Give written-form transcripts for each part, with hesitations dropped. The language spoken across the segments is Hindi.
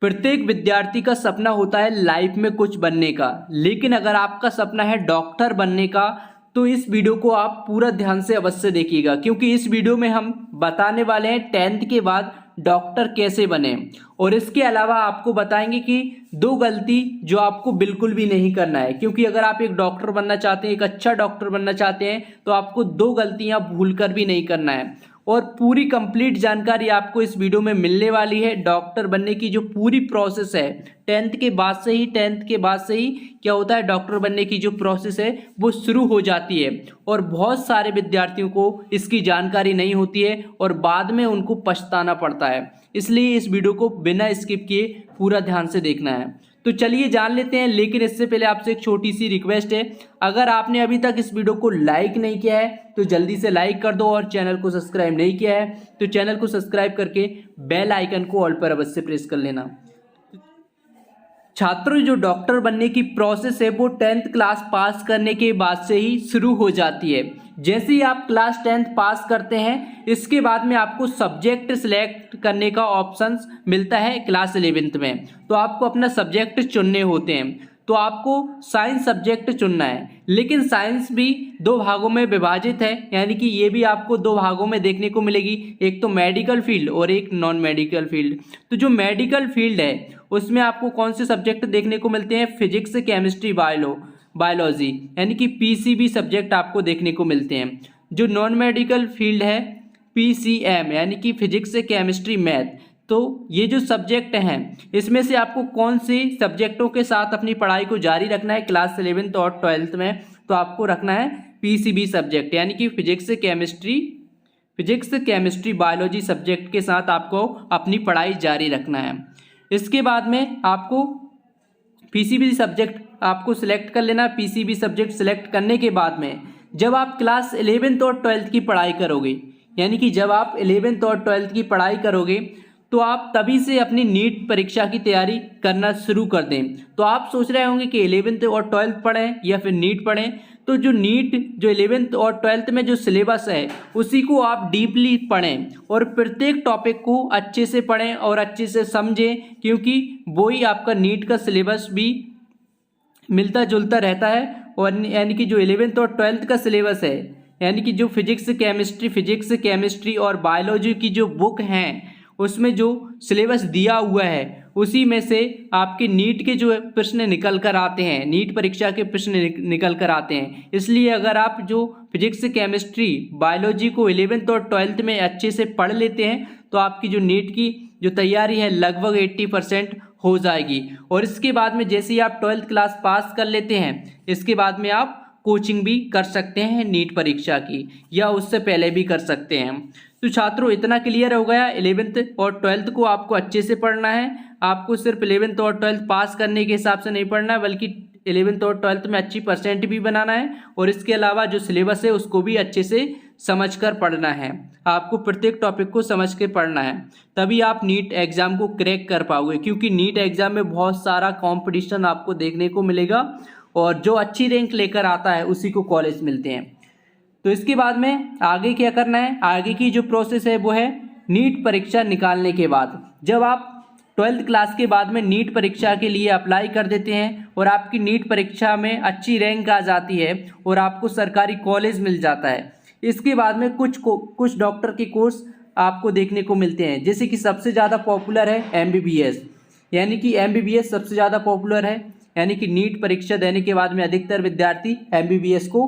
प्रत्येक विद्यार्थी का सपना होता है लाइफ में कुछ बनने का, लेकिन अगर आपका सपना है डॉक्टर बनने का तो इस वीडियो को आप पूरा ध्यान से अवश्य देखिएगा, क्योंकि इस वीडियो में हम बताने वाले हैं 10th के बाद डॉक्टर कैसे बने। और इसके अलावा आपको बताएंगे कि 2 गलती जो आपको बिल्कुल भी नहीं करना है, क्योंकि अगर आप एक डॉक्टर बनना चाहते हैं, एक अच्छा डॉक्टर बनना चाहते हैं, तो आपको 2 गलतियां भूलकर भी नहीं करना है। और पूरी कंप्लीट जानकारी आपको इस वीडियो में मिलने वाली है। डॉक्टर बनने की जो पूरी प्रोसेस है 10th के बाद से ही क्या होता है, डॉक्टर बनने की जो प्रोसेस है वो शुरू हो जाती है। और बहुत सारे विद्यार्थियों को इसकी जानकारी नहीं होती है और बाद में उनको पछताना पड़ता है। इसलिए इस वीडियो को बिना स्किप किए पूरा ध्यान से देखना है। तो चलिए जान लेते हैं, लेकिन इससे पहले आपसे एक छोटी सी रिक्वेस्ट है, अगर आपने अभी तक इस वीडियो को लाइक नहीं किया है तो जल्दी से लाइक कर दो, और चैनल को सब्सक्राइब नहीं किया है तो चैनल को सब्सक्राइब करके बेल आइकन को ऑल पर अवश्य प्रेस कर लेना। छात्रों, जो डॉक्टर बनने की प्रोसेस है वो 10th क्लास पास करने के बाद से ही शुरू हो जाती है। जैसे ही आप क्लास 10th पास करते हैं, इसके बाद में आपको सब्जेक्ट सिलेक्ट करने का ऑप्शन मिलता है क्लास 11th में। तो आपको अपना सब्जेक्ट चुनने होते हैं। तो आपको साइंस सब्जेक्ट चुनना है, लेकिन साइंस भी 2 भागों में विभाजित है, यानी कि ये भी आपको 2 भागों में देखने को मिलेगी, एक तो मेडिकल फील्ड और एक नॉन मेडिकल फील्ड। तो जो मेडिकल फील्ड है उसमें आपको कौन से सब्जेक्ट देखने को मिलते हैं, फिजिक्स, केमिस्ट्री, बायोलॉजी, यानी कि पीसीबी सब्जेक्ट आपको देखने को मिलते हैं। जो नॉन मेडिकल फील्ड है पीसीएम, यानी कि फिजिक्स, केमिस्ट्री, मैथ। तो ये जो सब्जेक्ट हैं इसमें से आपको कौन से सब्जेक्टों के साथ अपनी पढ़ाई को जारी रखना है क्लास 11th और 12th में, तो आपको रखना है पीसीबी सब्जेक्ट, यानी कि फिजिक्स, केमिस्ट्री, बायोलॉजी सब्जेक्ट के साथ आपको अपनी पढ़ाई जारी रखना है। इसके बाद में आपको पीसीबी सब्जेक्ट आपको सिलेक्ट कर लेना। पीसीबी सब्जेक्ट सिलेक्ट करने के बाद में जब आप क्लास 11th और 12th की पढ़ाई करोगे, यानी कि जब आप 11th और 12th की पढ़ाई करोगे तो आप तभी से अपनी नीट परीक्षा की तैयारी करना शुरू कर दें। तो आप सोच रहे होंगे कि 11th और 12th पढ़ें या फिर नीट पढ़ें, तो जो 11th और 12th में जो सिलेबस है उसी को आप डीपली पढ़ें और प्रत्येक टॉपिक को अच्छे से पढ़ें और अच्छे से समझें, क्योंकि वही आपका नीट का सिलेबस भी मिलता जुलता रहता है। और यानी कि जो 11th और 12th का सिलेबस है, यानी कि जो फिजिक्स, केमिस्ट्री और बायोलॉजी की जो बुक हैं उसमें जो सिलेबस दिया हुआ है उसी में से आपके नीट के जो प्रश्न निकल कर आते हैं, नीट परीक्षा के प्रश्न निकल कर आते हैं। इसलिए अगर आप जो फिजिक्स, केमिस्ट्री, बायोलॉजी को 11th और 12th में अच्छे से पढ़ लेते हैं तो आपकी जो नीट की जो तैयारी है लगभग 80% हो जाएगी। और इसके बाद में जैसे ही आप 12th क्लास पास कर लेते हैं, इसके बाद में आप कोचिंग भी कर सकते हैं नीट परीक्षा की, या उससे पहले भी कर सकते हैं। तो छात्रों, इतना क्लियर हो गया। 11th और 12th को आपको अच्छे से पढ़ना है। आपको सिर्फ 11th और 12th पास करने के हिसाब से नहीं पढ़ना है, बल्कि 11th और 12th में अच्छी परसेंट भी बनाना है। और इसके अलावा जो सिलेबस है उसको भी अच्छे से समझकर पढ़ना है। आपको प्रत्येक टॉपिक को समझ के पढ़ना है, तभी आप नीट एग्ज़ाम को क्रैक कर पाओगे, क्योंकि नीट एग्ज़ाम में बहुत सारा कॉम्पिटिशन आपको देखने को मिलेगा और जो अच्छी रैंक लेकर आता है उसी को कॉलेज मिलते हैं। तो इसके बाद में आगे क्या करना है, आगे की जो प्रोसेस है वो है नीट परीक्षा निकालने के बाद। जब आप 12th क्लास के बाद में नीट परीक्षा के लिए अप्लाई कर देते हैं और आपकी नीट परीक्षा में अच्छी रैंक आ जाती है और आपको सरकारी कॉलेज मिल जाता है, इसके बाद में कुछ डॉक्टर के कोर्स आपको देखने को मिलते हैं। जैसे कि सबसे ज़्यादा पॉपुलर है MBBS, यानी कि MBBS सबसे ज़्यादा पॉपुलर है, यानी कि नीट परीक्षा देने के बाद में अधिकतर विद्यार्थी MBBS को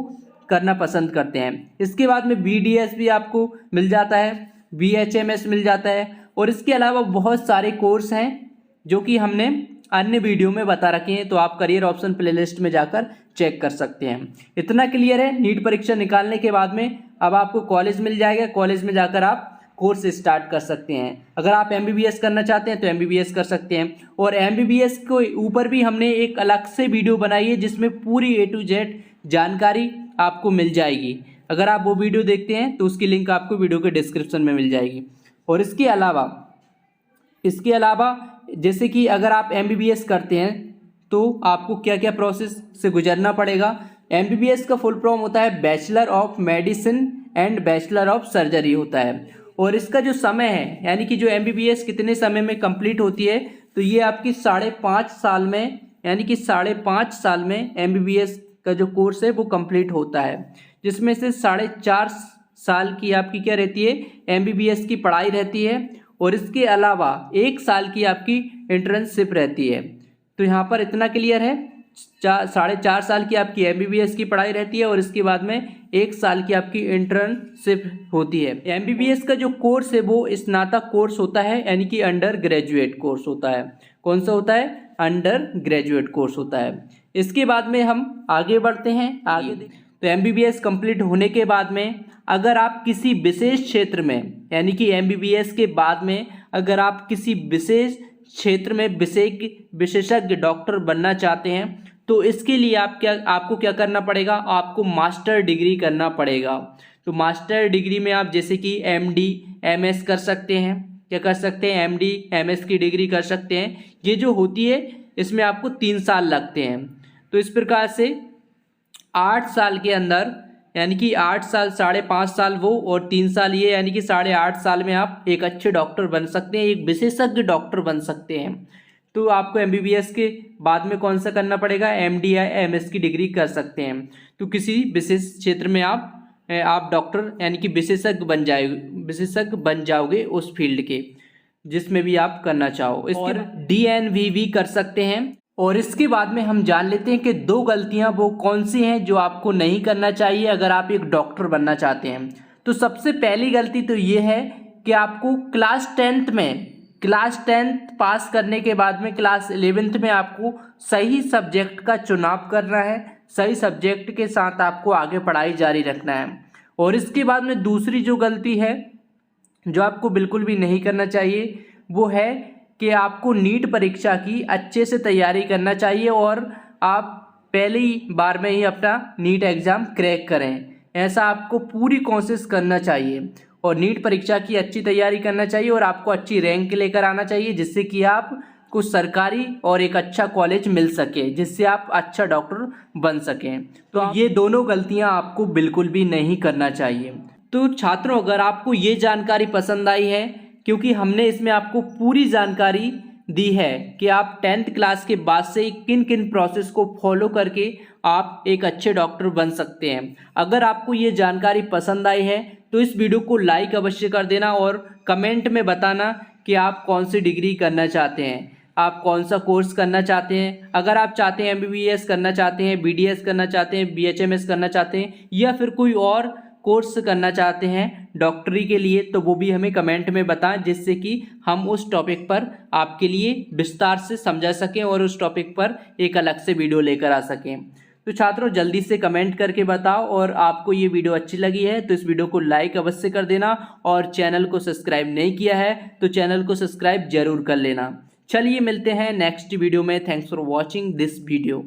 करना पसंद करते हैं। इसके बाद में BDS भी आपको मिल जाता है, BHMS मिल जाता है, और इसके अलावा बहुत सारे कोर्स हैं जो कि हमने अन्य वीडियो में बता रखे हैं, तो आप करियर ऑप्शन प्लेलिस्ट में जाकर चेक कर सकते हैं। इतना क्लियर है। नीट परीक्षा निकालने के बाद में अब आपको कॉलेज मिल जाएगा, कॉलेज में जाकर आप कोर्स स्टार्ट कर सकते हैं। अगर आप MBBS करना चाहते हैं तो MBBS कर सकते हैं। और MBBS के ऊपर भी हमने एक अलग से वीडियो बनाई है जिसमें पूरी A to Z जानकारी आपको मिल जाएगी। अगर आप वो वीडियो देखते हैं तो उसकी लिंक आपको वीडियो के डिस्क्रिप्शन में मिल जाएगी। और इसके अलावा जैसे कि अगर आप MBBS करते हैं तो आपको क्या क्या प्रोसेस से गुजरना पड़ेगा। MBBS का फुल फॉर्म होता है bachelor of medicine and bachelor of surgery होता है। और इसका जो समय है, यानी कि जो MBBS कितने समय में कंप्लीट होती है, तो ये आपकी 5.5 साल में, यानी कि 5.5 साल में MBBS का जो कोर्स है वो कंप्लीट होता है, जिसमें से 4.5 साल की आपकी क्या रहती है, MBBS की पढ़ाई रहती है, और इसके अलावा 1 साल की आपकी इंटर्नशिप रहती है। तो यहाँ पर इतना क्लियर है, 4.5 साल की आपकी MBBS की पढ़ाई रहती है और इसके बाद में 1 साल की आपकी इंटर्नशिप होती है। MBBS का जो कोर्स है वो स्नातक कोर्स होता है, यानी कि अंडर ग्रेजुएट कोर्स होता है। कौन सा होता है, अंडर ग्रेजुएट कोर्स होता है। इसके बाद में हम आगे बढ़ते हैं। आगे तो MBBS कंप्लीट होने के बाद में अगर आप किसी विशेष क्षेत्र में, यानी कि MBBS के बाद में अगर आप किसी विशेष क्षेत्र में विशेषज्ञ डॉक्टर बनना चाहते हैं तो इसके लिए आपको क्या करना पड़ेगा, आपको मास्टर डिग्री करना पड़ेगा। तो मास्टर डिग्री में आप जैसे कि MD MS कर सकते हैं, क्या कर सकते हैं, MD MS की डिग्री कर सकते हैं। ये जो होती है इसमें आपको 3 साल लगते हैं। तो इस प्रकार से 8 साल के अंदर, यानी कि 8 साल, 5.5 साल वो और 3 साल ये, यानी कि 8.5 साल में आप एक अच्छे डॉक्टर बन सकते हैं, एक विशेषज्ञ डॉक्टर बन सकते हैं। तो आपको MBBS के बाद में कौन सा करना पड़ेगा, MD या MS की डिग्री कर सकते हैं। तो किसी विशेष क्षेत्र में आप डॉक्टर यानी कि विशेषज्ञ बन जाओगे उस फील्ड के जिसमें भी आप करना चाहो। इसके DNVV कर सकते हैं। और इसके बाद में हम जान लेते हैं कि 2 गलतियां वो कौन सी हैं जो आपको नहीं करना चाहिए अगर आप एक डॉक्टर बनना चाहते हैं। तो सबसे पहली गलती तो ये है कि आपको क्लास 10th पास करने के बाद में क्लास 11th में आपको सही सब्जेक्ट का चुनाव करना है, सही सब्जेक्ट के साथ आपको आगे पढ़ाई जारी रखना है। और इसके बाद में दूसरी जो गलती है जो आपको बिल्कुल भी नहीं करना चाहिए वो है कि आपको नीट परीक्षा की अच्छे से तैयारी करना चाहिए और आप पहली बार में ही अपना नीट एग्ज़ाम क्रैक करें। ऐसा आपको पूरी कोशिश करना चाहिए और नीट परीक्षा की अच्छी तैयारी करना चाहिए और आपको अच्छी रैंक लेकर आना चाहिए, जिससे कि आप कुछ सरकारी और एक अच्छा कॉलेज मिल सके, जिससे आप अच्छा डॉक्टर बन सकें। तो ये दोनों गलतियां आपको बिल्कुल भी नहीं करना चाहिए। तो छात्रों, अगर आपको ये जानकारी पसंद आई है, क्योंकि हमने इसमें आपको पूरी जानकारी दी है कि आप 10th क्लास के बाद से किन किन प्रोसेस को फॉलो करके आप एक अच्छे डॉक्टर बन सकते हैं। अगर आपको ये जानकारी पसंद आई है तो इस वीडियो को लाइक अवश्य कर देना और कमेंट में बताना कि आप कौन सी डिग्री करना चाहते हैं, आप कौन सा कोर्स करना चाहते हैं। अगर आप चाहते हैं MBBS करना चाहते हैं, BDS करना चाहते हैं, BHMS करना चाहते हैं या फिर कोई और कोर्स करना चाहते हैं डॉक्टरी के लिए, तो वो भी हमें कमेंट में बताएं, जिससे कि हम उस टॉपिक पर आपके लिए विस्तार से समझा सकें और उस टॉपिक पर एक अलग से वीडियो लेकर आ सकें। तो छात्रों, जल्दी से कमेंट करके बताओ, और आपको ये वीडियो अच्छी लगी है तो इस वीडियो को लाइक अवश्य कर देना और चैनल को सब्सक्राइब नहीं किया है तो चैनल को सब्सक्राइब जरूर कर लेना। चलिए मिलते हैं नेक्स्ट वीडियो में। Thanks for watching this video.